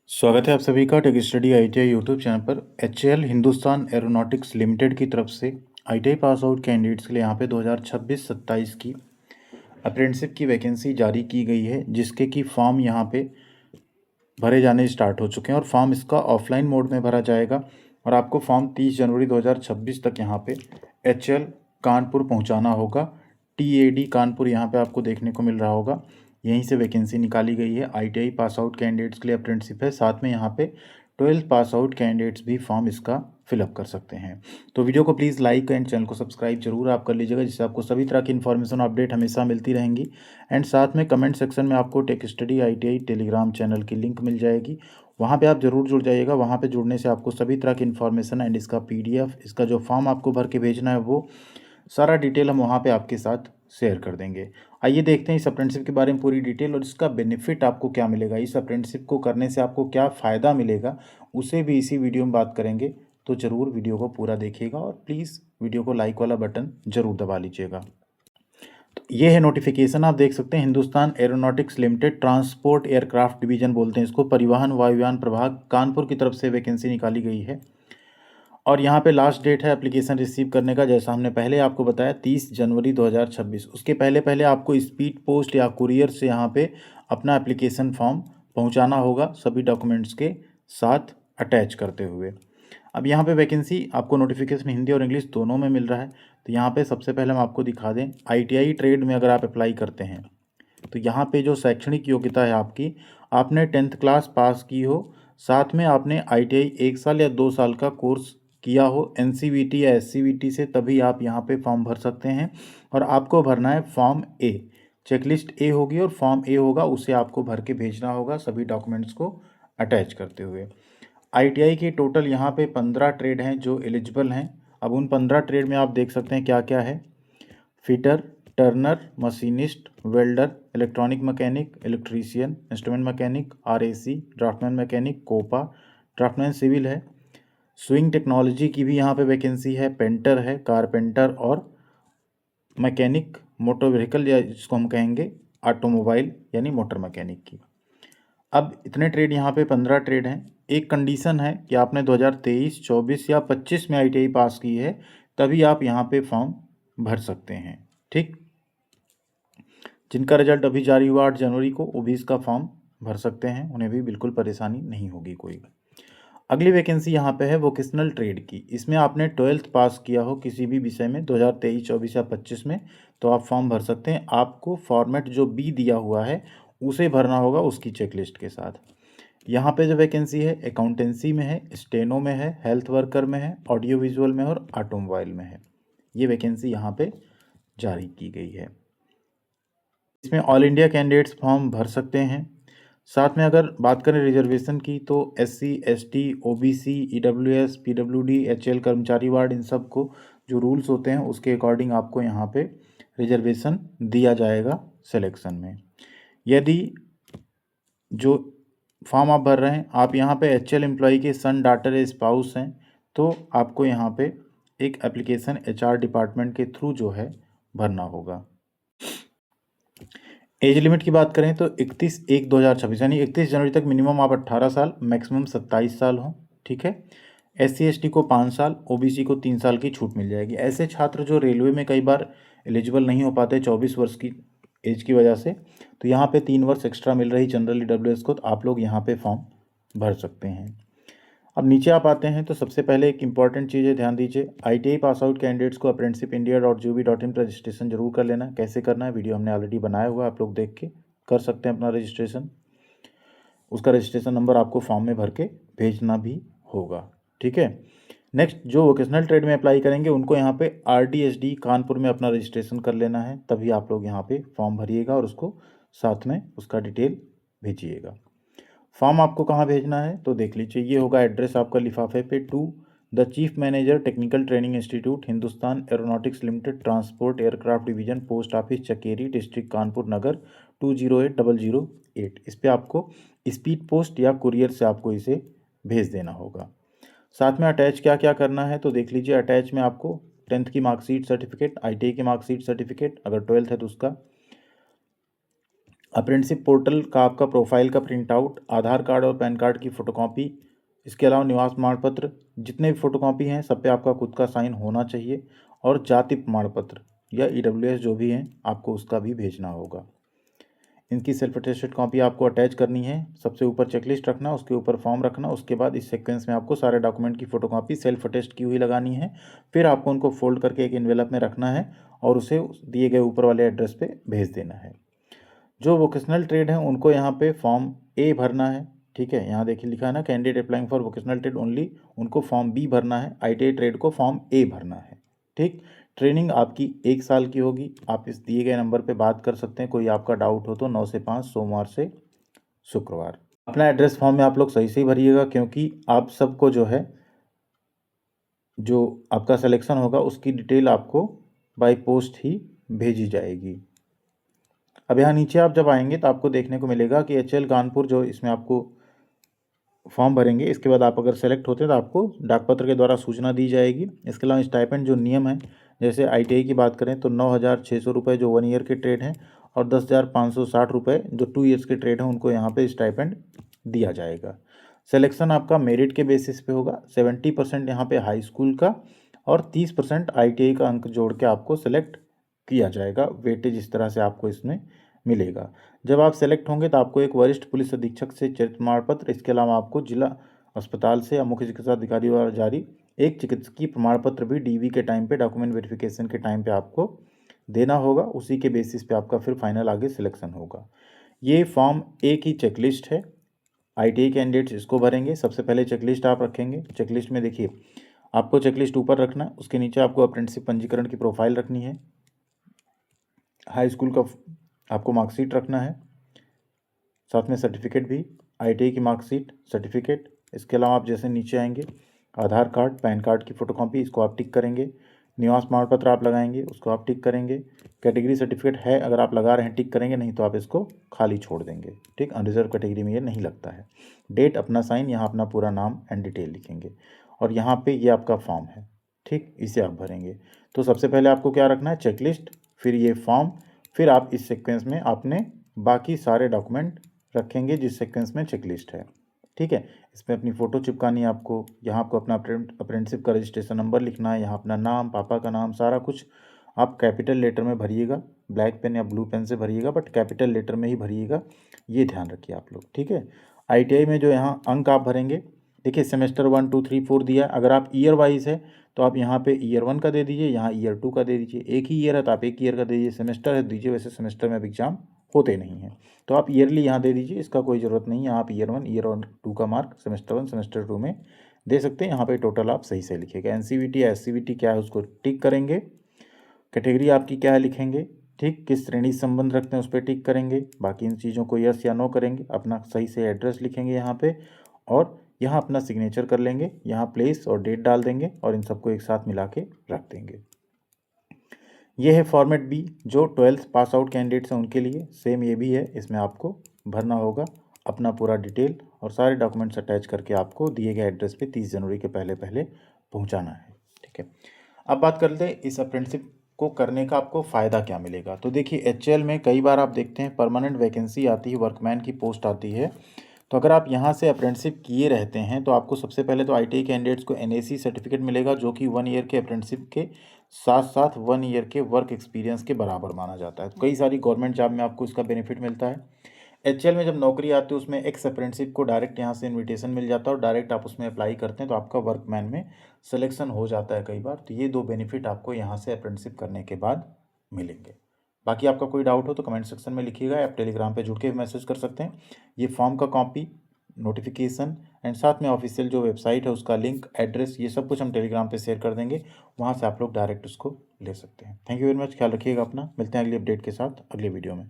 स्वागत है आप सभी का tech study ITI YouTube channel पर। एचएएल हिंदुस्तान एरोनॉटिक्स लिमिटेड की तरफ से आईटीआई पास आउट कैंडिडेट्स के लिए यहाँ पे 2026-27 की अप्रेंटिसशिप की वैकेंसी जारी की गई है, जिसके कि फॉर्म यहाँ पे भरे जाने स्टार्ट हो चुके हैं और फॉर्म इसका ऑफलाइन मोड में भरा जाएगा और आपको फॉर्म 30 जनवरी 2026 तक यहाँ पे एचएएल कानपुर पहुँचाना होगा। टीएडी कानपुर यहाँ पे आपको देखने को मिल रहा होगा, यहीं से वैकेंसी निकाली गई है। आईटीआई पास आउट कैंडिडेट्स के लिए अप्रेंटिसशिप है, साथ में यहाँ पे 12th पास आउट कैंडिडेट्स भी फॉर्म इसका फिलअप कर सकते हैं। तो वीडियो को प्लीज़ लाइक एंड चैनल को सब्सक्राइब जरूर आप कर लीजिएगा, जिससे आपको सभी तरह की इन्फॉर्मेशन अपडेट हमेशा मिलती रहेंगी। एंड साथ में कमेंट सेक्शन में आपको tech study ITI Telegram channel की लिंक मिल जाएगी, वहाँ पे आप ज़रूर जुड़ जाइएगा। वहाँ पे जुड़ने से आपको सभी तरह की इन्फॉर्मेशन एंड इसका पीडीएफ, इसका जो फॉर्म आपको भर के भेजना है, वो सारा डिटेल हम वहाँ पे आपके साथ शेयर कर देंगे। आइए देखते हैं इस अप्रेंटिसशिप के बारे में पूरी डिटेल और इसका बेनिफिट आपको क्या मिलेगा, इस अप्रेंटिसशिप को करने से आपको क्या फ़ायदा मिलेगा, उसे भी इसी वीडियो में बात करेंगे। तो ज़रूर वीडियो को पूरा देखिएगा और प्लीज़ वीडियो को लाइक वाला बटन ज़रूर दबा लीजिएगा। तो ये है नोटिफिकेशन, आप देख सकते हैं Hindustan aeronautics limited transport aircraft division बोलते हैं इसको, परिवहन वायुयान प्रभाग कानपुर की तरफ से वैकेंसी निकाली गई है। और यहाँ पे लास्ट डेट है एप्लीकेशन रिसीव करने का, जैसा हमने पहले आपको बताया 30 जनवरी 2026। उसके पहले पहले आपको स्पीड पोस्ट या कुरियर से यहाँ पे अपना एप्लीकेशन फॉर्म पहुँचाना होगा, सभी डॉक्यूमेंट्स के साथ अटैच करते हुए। अब यहाँ पे वैकेंसी आपको नोटिफिकेशन हिंदी और इंग्लिश दोनों में मिल रहा है। तो यहाँ पे सबसे पहले हम आपको दिखा दें, आईटीआई ट्रेड में अगर आप अप्लाई करते हैं तो यहाँ पे जो शैक्षणिक योग्यता है आपकी, आपने 10th क्लास पास की हो, साथ में आपने आईटीआई 1 साल या 2 साल का कोर्स किया हो एनसीवीटी या एससीवीटी से, तभी आप यहाँ पे फॉर्म भर सकते हैं। और आपको भरना है फॉर्म ए, चेकलिस्ट ए होगी और फॉर्म ए होगा, उसे आपको भर के भेजना होगा सभी डॉक्यूमेंट्स को अटैच करते हुए। आईटीआई की टोटल यहाँ पे 15 ट्रेड हैं जो एलिजिबल हैं। अब उन 15 ट्रेड में आप देख सकते हैं क्या क्या है: fitter, turner, machinist, welder, electronic mechanic, electrician, instrument mechanic, RAC, draftsman mechanic, COPA, draftsman civil है, स्विंग टेक्नोलॉजी की भी यहाँ पे वैकेंसी है, पेंटर है, कारपेंटर और मैकेनिक मोटर व्हीकल, या जिसको हम कहेंगे ऑटोमोबाइल यानी मोटर मैकेनिक की। अब इतने ट्रेड यहाँ पे 15 ट्रेड हैं। एक कंडीशन है कि आपने 2023, 24 या 25 में आईटीआई पास की है, तभी आप यहाँ पे फॉर्म भर सकते हैं। ठीक, जिनका रिजल्ट अभी जारी हुआ 8 जनवरी को, वो भी इसका फॉर्म भर सकते हैं, उन्हें भी बिल्कुल परेशानी नहीं होगी कोई। अगली वैकेंसी यहाँ पे है वोकेशनल ट्रेड की। इसमें आपने 12th पास किया हो किसी भी विषय में 2023, 24 या 25 में, तो आप फॉर्म भर सकते हैं। आपको फॉर्मेट जो बी दिया हुआ है उसे भरना होगा उसकी चेकलिस्ट के साथ। यहाँ पे जो वैकेंसी है अकाउंटेंसी में है, स्टेनो में है, हेल्थ वर्कर में है, ऑडियो विजुअल में और ऑटोमोबाइल में है। ये वैकेंसी यहाँ पे जारी की गई है। इसमें ऑल इंडिया कैंडिडेट्स फॉर्म भर सकते हैं। साथ में अगर बात करें रिजर्वेशन की, तो SC, ST, OBC, EWS, PWD, HL कर्मचारी वार्ड, इन सब को जो रूल्स होते हैं उसके अकॉर्डिंग आपको यहाँ पे रिजर्वेशन दिया जाएगा सिलेक्शन में। यदि जो फॉर्म आप भर रहे हैं, आप यहाँ पे एचएल एम्प्लॉई के सन, डॉटर या स्पाउस हैं, तो आपको यहाँ पे एक एप्लीकेशन एचआर डिपार्टमेंट के थ्रू जो है भरना होगा। एज लिमिट की बात करें तो 31/1/2026 यानी 31 जनवरी तक मिनिमम आप 18 साल, मैक्सिमम 27 साल हो। ठीक है। एससी एसटी को 5 साल, ओबीसी को 3 साल की छूट मिल जाएगी। ऐसे छात्र जो रेलवे में कई बार एलिजिबल नहीं हो पाते 24 वर्ष की एज की वजह से, तो यहाँ पे 3 वर्ष एक्स्ट्रा मिल रही जनरल ईडब्ल्यूएस को, तो आप लोग यहाँ पे फॉर्म भर सकते हैं। अब नीचे आप आते हैं तो सबसे पहले एक इंपॉर्टेंट चीज़ है, ध्यान दीजिए। आईटीआई पास आउट कैंडिडेट्स को apprenticeshipindia.gov.in पर रजिस्ट्रेशन जरूर कर लेना। कैसे करना है वीडियो हमने ऑलरेडी बनाया हुआ है, आप लोग देख के कर सकते हैं अपना रजिस्ट्रेशन। उसका रजिस्ट्रेशन नंबर आपको फॉर्म में भर के भेजना भी होगा। ठीक है। नेक्स्ट, जो वोकेशनल ट्रेड में अप्लाई करेंगे उनको यहाँ पे आरडीएसडी कानपुर में अपना रजिस्ट्रेशन कर लेना है, तभी आप लोग यहाँ पे फॉर्म भरिएगा और उसको साथ में उसका डिटेल भेजिएगा। फॉर्म आपको कहाँ भेजना है तो देख लीजिए, ये होगा एड्रेस आपका लिफाफे पे, to the chief manager technical training institute Hindustan aeronautics limited transport aircraft division, post office Chakeri, district Kanpur Nagar 208008। इस पर आपको स्पीड पोस्ट या कुरियर से आपको इसे भेज देना होगा। साथ में अटैच क्या क्या करना है तो देख लीजिए। अटैच में आपको 10th की मार्कशीट सर्टिफिकेट, आईटीआई की मार्कशीट सर्टिफिकेट, अगर 12th है तो उसका, अप्रेंटिसशिप पोर्टल का आपका प्रोफाइल का प्रिंट आउट, आधार कार्ड और पैन कार्ड की फ़ोटोकॉपी, इसके अलावा निवास प्रमाण पत्र, जितने भी फ़ोटोकॉपी हैं सब पे आपका खुद का साइन होना चाहिए, और जाति प्रमाण पत्र या ईडब्ल्यूएस जो भी हैं आपको उसका भी भेजना होगा। इनकी सेल्फ अटेस्टेड कॉपी आपको अटैच करनी है। सबसे ऊपर चेकलिस्ट रखना, उसके ऊपर फॉर्म रखना, उसके बाद इस सीक्वेंस में आपको सारे डॉक्यूमेंट की फ़ोटोकॉपी सेल्फ अटेस्ट की हुई लगानी है। फिर आपको उनको फोल्ड करके एक एनवेलप में रखना है और उसे दिए गए ऊपर वाले एड्रेस पे भेज देना है। जो वोकेशनल ट्रेड हैं उनको यहाँ पे फॉर्म ए भरना है। ठीक है, यहाँ देखिए लिखा है ना, candidate applying for vocational trade only, उनको फॉर्म बी भरना है। आईटीआई ट्रेड को फॉर्म ए भरना है। ठीक, ट्रेनिंग आपकी 1 साल की होगी। आप इस दिए गए नंबर पे बात कर सकते हैं। कोई आपका डाउट हो तो 9 से 5 सोमवार से शुक्रवार। अपना एड्रेस फॉर्म में आप लोग सही से ही भरिएगा, क्योंकि आप सबको जो है जो आपका सिलेक्शन होगा उसकी डिटेल आपको बाय पोस्ट ही भेजी जाएगी। अब यहाँ नीचे आप जब आएंगे तो आपको देखने को मिलेगा कि एचएल कानपुर जो इसमें आपको फॉर्म भरेंगे, इसके बाद आप अगर सेलेक्ट होते हैं तो आपको डाकपत्र के द्वारा सूचना दी जाएगी। इसके अलावा स्टाइपेंड जो नियम है, जैसे आईटीआई की बात करें तो 9,600 रुपये जो 1 ईयर के ट्रेड हैं, और 10,560 रुपये जो 2 ईयर्स के ट्रेड हैं, उनको यहाँ पे स्टाइपेंड दिया जाएगा। सिलेक्शन आपका मेरिट के बेसिस पे होगा। 70% यहाँ पे हाई स्कूल का और 30% आईटीआई का अंक जोड़ के आपको सेलेक्ट किया जाएगा। वेटेज इस तरह से आपको इसमें मिलेगा। जब आप सेलेक्ट होंगे तो आपको एक वरिष्ठ पुलिस अधीक्षक से चरित्र प्रमाण पत्र, इसके अलावा आपको जिला अस्पताल से या मुख्य चिकित्सा अधिकारी द्वारा जारी एक चिकित्सकीय प्रमाण पत्र भी डीवी के टाइम पे, डॉक्यूमेंट वेरिफिकेशन के टाइम पे आपको देना होगा। उसी के बेसिस पे आपका फिर फाइनल आगे सिलेक्शन होगा। ये फॉर्म ए की चेकलिस्ट है। आईटीआई कैंडिडेट्स इसको भरेंगे। सबसे पहले चेकलिस्ट आप रखेंगे। चेकलिस्ट में देखिए आपको चेकलिस्ट ऊपर रखना है, उसके नीचे आपको अप्रेंटिसशिप पंजीकरण की प्रोफाइल रखनी है, हाई स्कूल का आपको मार्कशीट रखना है, साथ में सर्टिफिकेट भी, आईटीआई की मार्कशीट, सर्टिफिकेट। इसके अलावा आप जैसे नीचे आएंगे, आधार कार्ड, पैन कार्ड की फ़ोटोकॉपी, इसको आप टिक करेंगे। निवास प्रमाण पत्र आप लगाएंगे, उसको आप टिक करेंगे। कैटेगरी सर्टिफिकेट है अगर आप लगा रहे हैं टिक करेंगे, नहीं तो आप इसको खाली छोड़ देंगे। ठीक, अनरिजर्व कैटेगरी में ये नहीं लगता है। डेट अपना साइन, यहाँ अपना पूरा नाम एंड डिटेल लिखेंगे, और यहाँ पे ये आपका फॉर्म है। ठीक, इसे आप भरेंगे। तो सबसे पहले आपको क्या रखना है, चेकलिस्ट, फिर ये फॉर्म, फिर आप इस सीक्वेंस में आपने बाकी सारे डॉक्यूमेंट रखेंगे जिस सीक्वेंस में चेकलिस्ट है। ठीक है, इसमें अपनी फ़ोटो चिपकानी है आपको। यहाँ आपको अपना अप्रेंटिसशिप का रजिस्ट्रेशन नंबर लिखना है, यहाँ अपना नाम, पापा का नाम, सारा कुछ आप कैपिटल लेटर में भरिएगा। ब्लैक पेन या ब्लू पेन से भरिएगा, बट कैपिटल लेटर में ही भरिएगा, ये ध्यान रखिए आप लोग। ठीक है, आईटीआई में जो यहाँ अंक आप भरेंगे, देखिए सेमेस्टर 1, 2, 3, 4 दिया। अगर आप ईयर वाइज है तो आप यहाँ पे ईयर 1 का दे दीजिए, यहाँ ईयर 2 का दे दीजिए। एक ही ईयर है तो आप एक ईयर का दे दीजिए। सेमेस्टर है दीजिए, वैसे सेमेस्टर में अब एग्जाम होते नहीं हैं तो आप ईयरली यहाँ दे दीजिए, इसका कोई ज़रूरत नहीं है। आप ईयर 1, ईयर 2 का मार्क सेमेस्टर 1, सेमेस्टर 2 में दे सकते हैं। यहाँ पे टोटल आप सही से लिखिएगा। एनसीवीटी या एससीवीटी क्या है उसको टिक करेंगे। कैटेगरी आपकी क्या है लिखेंगे। ठीक, किस श्रेणी से संबंध रखते हैं उस पर टिक करेंगे। बाकी इन चीज़ों को यस या नो करेंगे। अपना सही से एड्रेस लिखेंगे यहाँ पे, और यहाँ अपना सिग्नेचर कर लेंगे, यहाँ प्लेस और डेट डाल देंगे, और इन सबको एक साथ मिला के रख देंगे। ये है फॉर्मेट बी, जो 12th पास आउट कैंडिडेट्स हैं उनके लिए। सेम ये भी है, इसमें आपको भरना होगा अपना पूरा डिटेल और सारे डॉक्यूमेंट्स अटैच करके आपको दिए गए एड्रेस पे 30 जनवरी के पहले पहले पहुंचाना है। ठीक है, अब बात कर लेते हैं इस अप्रेंटिसशिप को करने का आपको फ़ायदा क्या मिलेगा। तो देखिए एचएएल में कई बार आप देखते हैं परमानेंट वैकेंसी आती है, वर्कमैन की पोस्ट आती है। तो अगर आप यहाँ से अप्रेंटिसशिप किए रहते हैं तो आपको सबसे पहले तो आईटीआई कैंडिडेट्स को एनएसी सर्टिफिकेट मिलेगा, जो कि 1 ईयर के अप्रेंटिसशिप के साथ साथ 1 ईयर के वर्क एक्सपीरियंस के बराबर माना जाता है। तो कई सारी गवर्नमेंट जॉब में आपको इसका बेनिफिट मिलता है। एचएएल में जब नौकरी आती है उसमें एक्स अप्रेंटिसशिप को डायरेक्ट यहाँ से इन्विटेशन मिल जाता है और डायरेक्ट आप उसमें अप्लाई करते हैं तो आपका वर्कमैन में सिलेक्शन हो जाता है कई बार। तो ये 2 बेनिफिट आपको यहाँ से अप्रेंटिसशिप करने के बाद मिलेंगे। बाकी आपका कोई डाउट हो तो कमेंट सेक्शन में लिखिएगा, आप टेलीग्राम पे जुड़ के भी मैसेज कर सकते हैं। ये फॉर्म का कॉपी, नोटिफिकेशन एंड साथ में ऑफिशियल जो वेबसाइट है उसका लिंक, एड्रेस, ये सब कुछ हम टेलीग्राम पे शेयर कर देंगे, वहाँ से आप लोग डायरेक्ट उसको ले सकते हैं। थैंक यू वेरी मच, ख्याल रखिएगा अपना। मिलते हैं अगली अपडेट के साथ अगले वीडियो में।